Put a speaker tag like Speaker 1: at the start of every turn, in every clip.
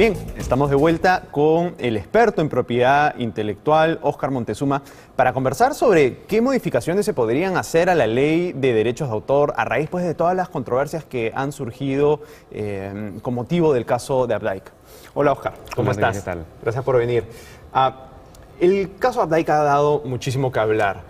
Speaker 1: Bien, estamos de vuelta con el experto en propiedad intelectual, Óscar Montezuma, para conversar sobre qué modificaciones se podrían hacer a la ley de derechos de autor a raíz de todas las controversias que han surgido con motivo del caso de Updike. Hola, Óscar, ¿cómo estás?
Speaker 2: ¿Qué tal?
Speaker 1: Gracias por venir. El caso Updike ha dado muchísimo que hablar.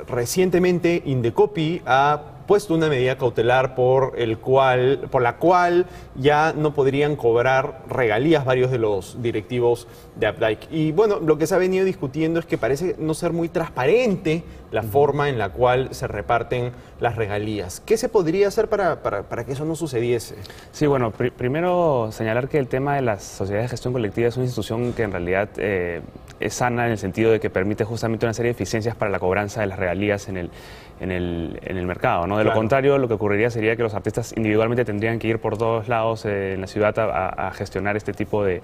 Speaker 1: Recientemente, Indecopi ha puesto una medida cautelar por la cual ya no podrían cobrar regalías varios de los directivos de Updike. Y bueno, lo que se ha venido discutiendo es que parece no ser muy transparente la forma en la cual se reparten las regalías. ¿Qué se podría hacer para que eso no sucediese?
Speaker 2: Sí, bueno, primero señalar que el tema de las sociedades de gestión colectiva es una institución que en realidad es sana en el sentido de que permite justamente una serie de eficiencias para la cobranza de las regalías en el mercado, ¿no? De lo contrario, lo que ocurriría sería que los artistas individualmente tendrían que ir por todos lados en la ciudad a gestionar este tipo de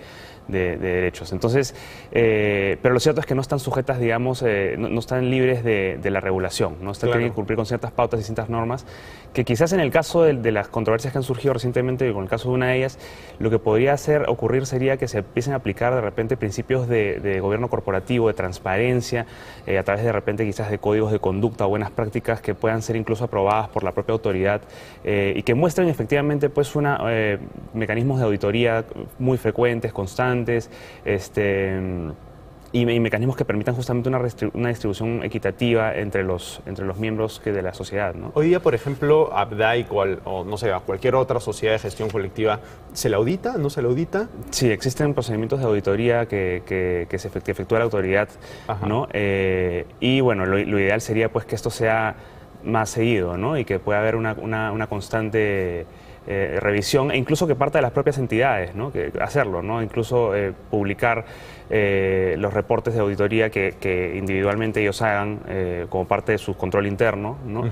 Speaker 2: derechos. Entonces, pero lo cierto es que no están sujetas, digamos, no están libres de la regulación, ¿no? Tienen que cumplir con ciertas pautas y ciertas normas que quizás en el caso de las controversias que han surgido recientemente, con el caso de una de ellas, lo que podría ocurrir sería que se empiecen a aplicar de repente principios de gobierno corporativo, de transparencia, a través de repente quizás de códigos de conducta o buenas prácticas que puedan ser incluso aprobadas por la propia autoridad y que muestren efectivamente pues mecanismos de auditoría muy frecuentes, constantes, y mecanismos que permitan justamente una distribución equitativa entre los miembros de la sociedad, ¿no?
Speaker 1: Hoy día, por ejemplo, Updike o no sé, a cualquier otra sociedad de gestión colectiva, ¿se la audita? ¿No se la audita?
Speaker 2: Sí, existen procedimientos de auditoría que efectúa la autoridad, ¿no? Y bueno, lo ideal sería pues que esto sea más seguido, ¿no? Y que pueda haber una constante revisión, e incluso que parta de las propias entidades, ¿no? Que hacerlo, ¿no? Incluso publicar los reportes de auditoría que individualmente ellos hagan como parte de su control interno, ¿no?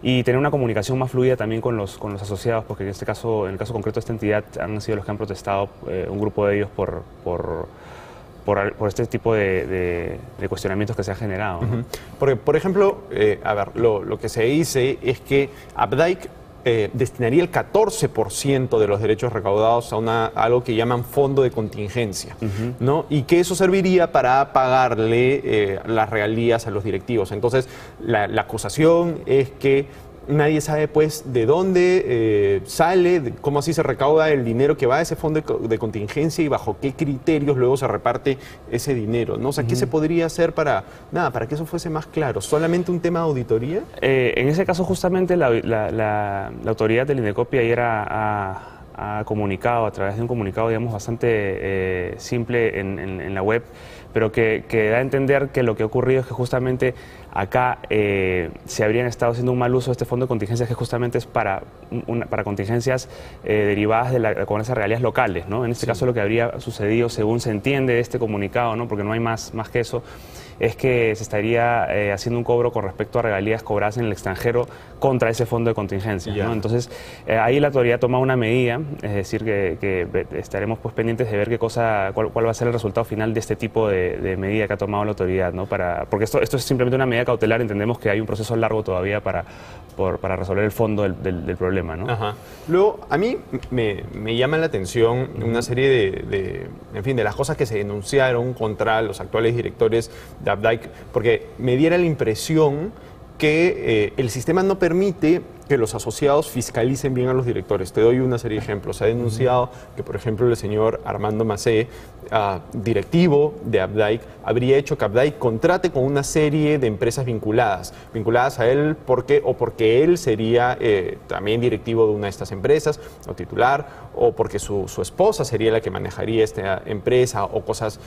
Speaker 2: Y tener una comunicación más fluida también con los asociados, porque en el caso concreto de esta entidad han sido los que han protestado, un grupo de ellos por este tipo de cuestionamientos que se han generado, ¿no?
Speaker 1: Porque, por ejemplo, a ver, lo que se dice es que Updike destinaría el 14% de los derechos recaudados a algo que llaman fondo de contingencia, ¿no? Y que eso serviría para pagarle las regalías a los directivos. Entonces, la acusación es que nadie sabe pues de dónde sale, cómo así se recauda el dinero que va a ese fondo de contingencia y bajo qué criterios luego se reparte ese dinero, ¿no? O sea, ¿qué se podría hacer para que eso fuese más claro? ¿Solamente un tema de auditoría?
Speaker 2: En ese caso justamente la autoridad del Indecopi ayer ha comunicado a través de un comunicado, digamos, bastante simple en la web, pero que da a entender que lo que ha ocurrido es que justamente acá se habrían estado haciendo un mal uso de este fondo de contingencias, que justamente es para contingencias derivadas de la cobranza de regalías locales, ¿no? En este caso lo que habría sucedido, según se entiende de este comunicado, ¿no? Porque no hay más que eso, es que se estaría haciendo un cobro con respecto a regalías cobradas en el extranjero contra ese fondo de contingencia, ¿no? Entonces, ahí la autoridad toma una medida, es decir, que estaremos pues pendientes de ver cuál va a ser el resultado final de este tipo de medida que ha tomado la autoridad, ¿no? Porque esto es simplemente una medida cautelar, entendemos que hay un proceso largo todavía para resolver el fondo del problema, ¿no?
Speaker 1: Luego, a mí me llama la atención una serie de las cosas que se denunciaron contra los actuales directores de Updike, porque me diera la impresión que el sistema no permite que los asociados fiscalicen bien a los directores. Te doy una serie de ejemplos. Se ha denunciado que, por ejemplo, el señor Armando Macé, directivo de Updike, habría hecho que Updike contrate con una serie de empresas vinculadas a él porque él sería también directivo de una de estas empresas, o titular, o porque su esposa sería la que manejaría esta empresa, o cosas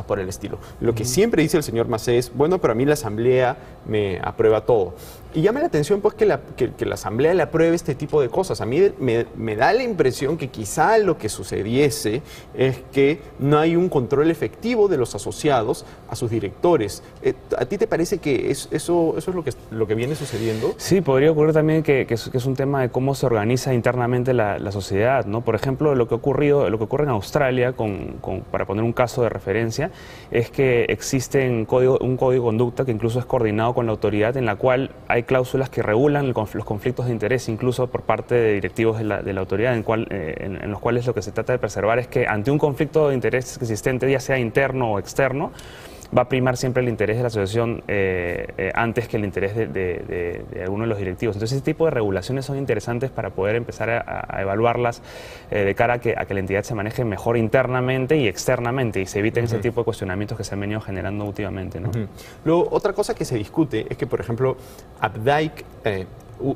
Speaker 1: por el estilo. Lo que siempre dice el señor Macé es, bueno, pero a mí la Asamblea me aprueba todo. Y llama la atención pues que la Asamblea le apruebe este tipo de cosas. A mí me da la impresión que quizá lo que sucediese es que no hay un control efectivo de los asociados a sus directores. ¿A ti te parece que eso es lo que viene sucediendo?
Speaker 2: Sí, podría ocurrir también que es un tema de cómo se organiza internamente la sociedad, ¿no? Por ejemplo, lo que ocurre en Australia, para poner un caso de referencia, es que existe un código de conducta que incluso es coordinado con la autoridad, en la cual hay hay cláusulas que regulan los conflictos de interés, incluso por parte de directivos de la autoridad, en los cuales lo que se trata de preservar es que ante un conflicto de interés existente, ya sea interno o externo, va a primar siempre el interés de la asociación antes que el interés de alguno de los directivos. Entonces, ese tipo de regulaciones son interesantes para poder empezar a evaluarlas de cara a que la entidad se maneje mejor internamente y externamente y se eviten ese tipo de cuestionamientos que se han venido generando últimamente, ¿no?
Speaker 1: Luego, otra cosa que se discute es que, por ejemplo, Abdike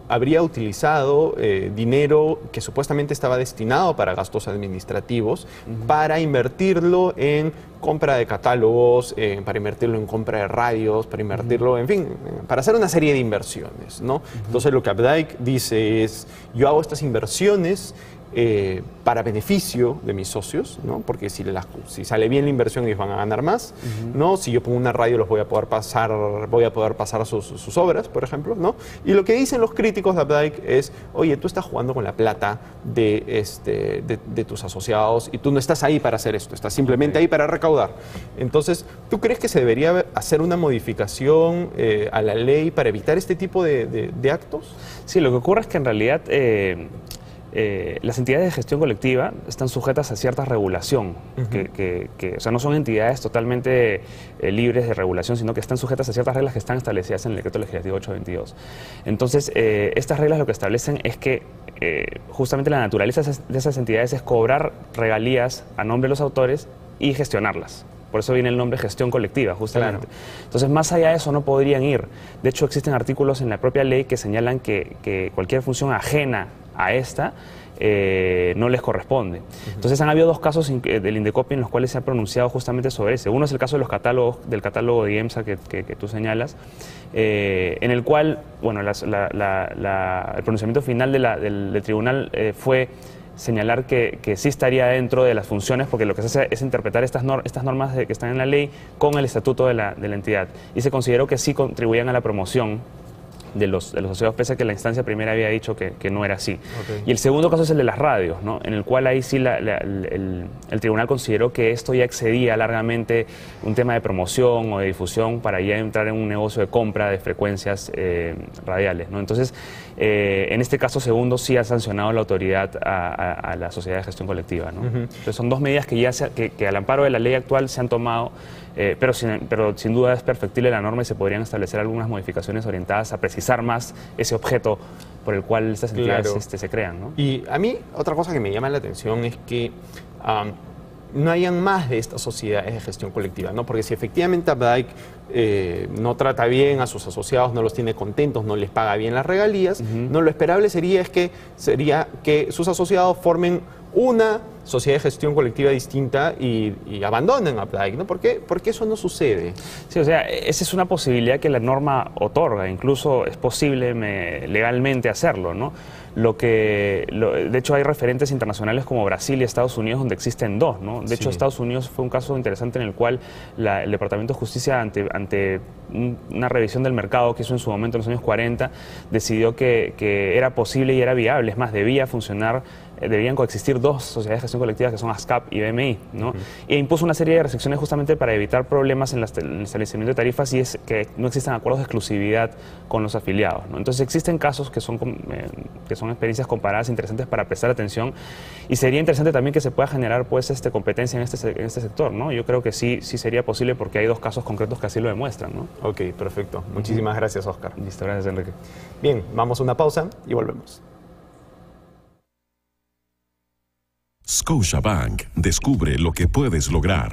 Speaker 1: habría utilizado dinero que supuestamente estaba destinado para gastos administrativos para invertirlo en compra de catálogos, para invertirlo en compra de radios, para invertirlo, en fin, para hacer una serie de inversiones, ¿no? Entonces lo que Abdike dice es, yo hago estas inversiones para beneficio de mis socios, ¿no? Porque si sale bien la inversión ellos van a ganar más, ¿no? Si yo pongo una radio los voy a poder pasar sus obras, por ejemplo, ¿no? Y lo que dicen los críticos de Abdike es, oye, tú estás jugando con la plata de tus asociados y tú no estás ahí para hacer esto, estás simplemente ahí para recaudar. Entonces, ¿tú crees que se debería hacer una modificación a la ley para evitar este tipo de actos?
Speaker 2: Sí, lo que ocurre es que en realidad las entidades de gestión colectiva están sujetas a cierta regulación, o sea, no son entidades totalmente libres de regulación, sino que están sujetas a ciertas reglas que están establecidas en el Decreto Legislativo 822. Entonces, estas reglas lo que establecen es que justamente la naturaleza de esas entidades es cobrar regalías a nombre de los autores y gestionarlas. Por eso viene el nombre gestión colectiva, justamente. Claro. Entonces, más allá de eso no podrían ir. De hecho, existen artículos en la propia ley que señalan que cualquier función ajena a esta no les corresponde. Entonces han habido dos casos del Indecopi en los cuales se ha pronunciado justamente sobre ese. Uno es el caso de los catálogos, del catálogo de IEMSA que tú señalas, en el cual, bueno, el pronunciamiento final del tribunal fue señalar que sí estaría dentro de las funciones, porque lo que se hace es interpretar estas normas que están en la ley con el estatuto de la entidad, y se consideró que sí contribuían a la promoción de los asociados, pese a que la instancia primera había dicho que no era así. Y el segundo caso es el de las radios, ¿no? En el cual ahí sí el tribunal consideró que esto ya excedía largamente un tema de promoción o de difusión para ya entrar en un negocio de compra de frecuencias radiales, ¿no? Entonces, en este caso segundo sí ha sancionado la autoridad a la sociedad de gestión colectiva, ¿no? Entonces son dos medidas que al amparo de la ley actual se han tomado, pero sin duda es perfectible la norma y se podrían establecer algunas modificaciones orientadas a precisar más ese objeto por el cual estas entidades se crean, ¿no?
Speaker 1: Y a mí otra cosa que me llama la atención es que no hayan más de estas sociedades de gestión colectiva, ¿no? Porque si efectivamente Abdike no trata bien a sus asociados, no los tiene contentos, no les paga bien las regalías, no, lo esperable sería que sus asociados formen una sociedad de gestión colectiva distinta y abandonen Abdike, ¿no? ¿Por qué eso no sucede?
Speaker 2: Sí, o sea, esa es una posibilidad que la norma otorga, incluso es posible legalmente hacerlo, ¿no? De hecho, hay referentes internacionales como Brasil y Estados Unidos donde existen dos, ¿no? De hecho, Estados Unidos fue un caso interesante en el cual el Departamento de Justicia, ante una revisión del mercado que hizo en su momento en los años 40, decidió que era posible y era viable, es más, deberían coexistir dos sociedades de gestión colectiva que son ASCAP y BMI, ¿no? E impuso una serie de restricciones justamente para evitar problemas en el establecimiento de tarifas, y es que no existan acuerdos de exclusividad con los afiliados, ¿no? Entonces existen casos que son experiencias comparadas interesantes para prestar atención, y sería interesante también que se pueda generar pues competencia en este sector, ¿no? Yo creo que sí sería posible porque hay dos casos concretos que así lo demuestran, ¿no?
Speaker 1: Ok, perfecto. Muchísimas gracias, Oscar.
Speaker 2: Listo, gracias, Enrique.
Speaker 1: Bien, vamos a una pausa y volvemos.
Speaker 3: Scotiabank, descubre lo que puedes lograr.